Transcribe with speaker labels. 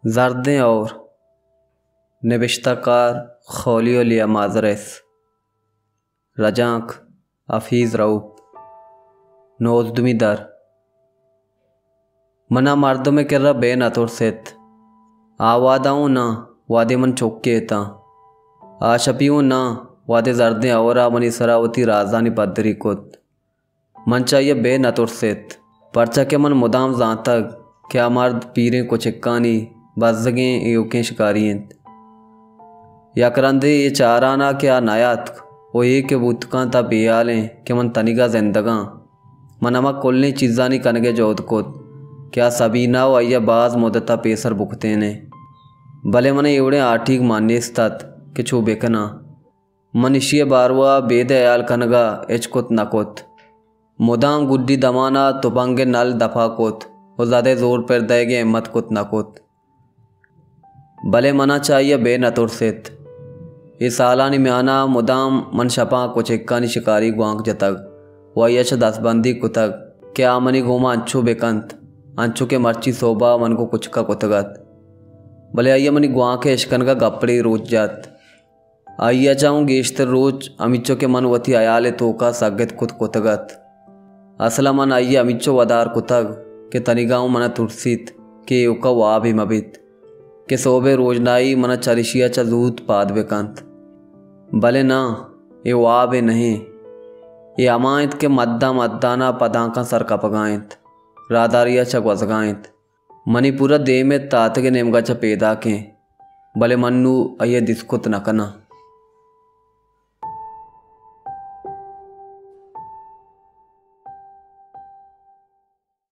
Speaker 1: ज़र्दें और नविश्ताकार खौलियो लिया माजरस रजाक हफीज़ रऊप नोजदमी दर मना मर्द में कर रहा बे नतुर सेत आवादाऊँ ना वादे मन चौके ता आशपियों ना वादे ज़र्दें और मनी सरावती राजानी पदरी कुत मन चाहिए बे नतुर सेत परचा के मन मुदाम जातक क्या मर्द पीरें को चिक्कानी बज़गें युकें शिकारियंत या करंदे ये चाराना क्या नायात वो ये के बुतकां ता बेयालें के मन तनिगा जिंदगा मन अमा कोल्ले चीज़ानी कनगे जोत कोत क्या सबीना व अय्या बाज मुदता पेसर बुकते ने भले मने एवड़े आठीक मान्यस्तात के छू बेकना मन इशिये बारवा बेदयाल कनगा एचकोत नकोत मुदाम गुड्डी दमाना तुपंगे नल दफा कोत और ज़्यादा जोर पर देगे हिम्मत कुत नकोत भले मना चाहिए बे नतुर सेत ये सालानी में आना मुदाम मन शपा को चिक्कानी शिकारी गुआंक जतक वह यश दसबंदी कुतक क्या मनी घूमा अंचू बेकंत अंचू के मर्ची सोबा मन को कुछ का कुतगत भले आइया मनी गुआं के इश्कन का गपड़ी रोज जात आइया चाहूँ गेश्तर रोज अमिचो के मन वती आयाले तो का सगत कुत कुतगत असला मन आइया अमिचो वदार कुतग के तनिगाँव मना तुरसीत के उका वाह भी मबित के सोबे रोजनाई मना चरिशिया चजूत पाद बेकंत भले ना ये वाह बे नहीं ये अमायत के मद्दा मद्दाना पदांका सर कपगायत रादारिया चक वजगायत मनी पूरा दे में तात के नेमगा च पैदा के भले मन्नू अये दिस्कुत नकना।